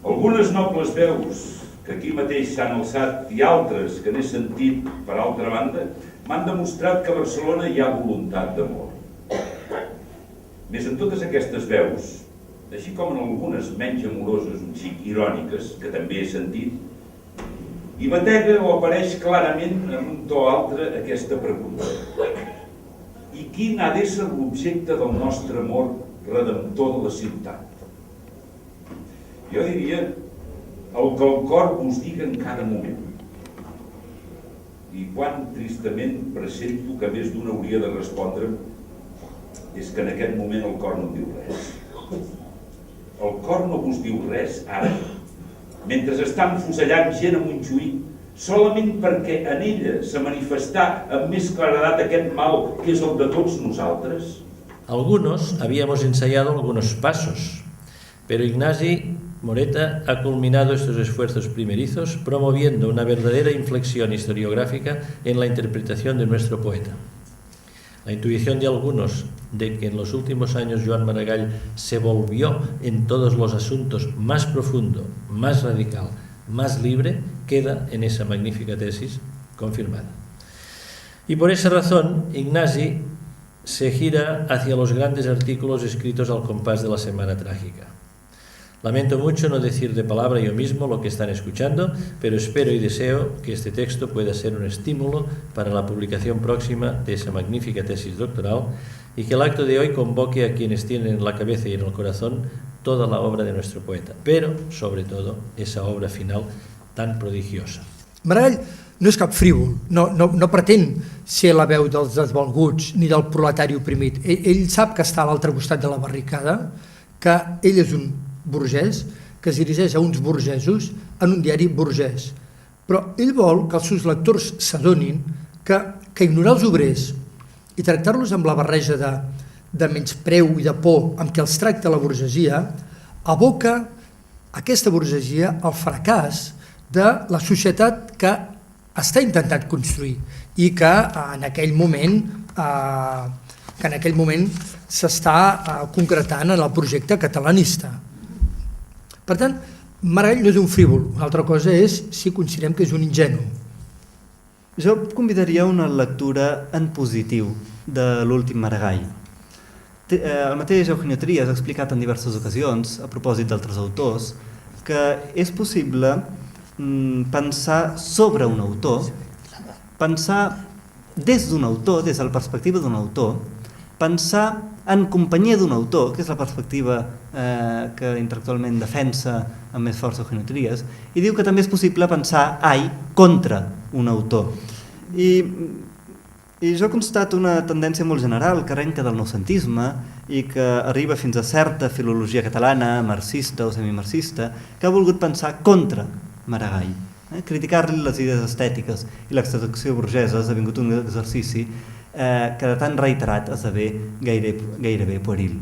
Algunes nobles veus que aquí mateix s'han alçat i altres que n'he sentit per altra banda m'han demostrat que a Barcelona hi ha voluntat d'amor. Més en totes aquestes veus, així com en algunes menys amoroses, un xic iròniques, que també he sentit, hi batega o apareix clarament en un to altre aquesta pregunta. I quin ha d'ésser l'objecte del nostre amor redemptor de la ciutat? Jo diria el que el cor vos diga en cada moment. I quan tristament presento que més d'un hauria de respondre és que en aquest moment el cor no em diu res. El cor no vos diu res ara, mentre està enfusellant gent a Montjuïc, solament perquè en ella se manifestà amb més claredat aquest mal que és el de tots nosaltres? Algunos habíamos ensayado algunos pasos, pero Ignasi Moreta ha culminado estos esfuerzos primerizos promoviendo una verdadera inflexión historiográfica en la interpretación de nuestro poeta. La intuición de algunos de que en los últimos años Joan Maragall se volvió en todos los asuntos más profundo, más radical, más libre, queda en esa magnífica tesis confirmada. Y por esa razón, Ignasi se gira hacia los grandes artículos escritos al compás de la Semana Trágica. Lamento mucho no decir de palabra yo mismo lo que están escuchando, pero espero y deseo que este texto pueda ser un estímulo para la publicación próxima de esa magnífica tesis doctoral y que el acto de hoy convoque a quienes tienen en la cabeza y en el corazón toda la obra de nuestro poeta, pero, sobre todo, esa obra final tan prodigiosa. Maragall no és cap frívol, no pretén ser la veu dels desvalguts ni del proletari oprimit. Ell sap que està a l'altre costat de la barricada, que ell és un burgès, que es dirigeix a uns burgesos en un diari burgès. Però ell vol que els seus lectors s'adonin que ignorar els obrers i tractar-los amb la barreja de menyspreu i de por amb què els tracta la burgesia aboca aquesta burgesia al fracàs de la societat que està intentant construir i que en aquell moment s'està concretant en el projecte catalanista. Per tant, Maragall no és un frívol, una altra cosa és si considerem que és un ingenu. Jo convidaria una lectura en positiu de l'últim Maragall. El mateix Eugenio Trías ha explicat en diverses ocasions, a propòsit d'altres autors, que és possible pensar sobre un autor, pensar des d'un autor, des de la perspectiva d'un autor, pensar en companyia d'un autor, que és la perspectiva que intel·lectualment defensa amb més força Eugenio Trías, i diu que també és possible pensar contra un autor. I jo constato una tendència molt general que arrenca del noucentisme i que arriba fins a certa filologia catalana, marxista o semimarxista, que ha volgut pensar contra Maragall. Criticar-li les idees estètiques i l'extracció burgesa ha esdevingut un exercici que de tan reiterat esdevé gairebé pueril.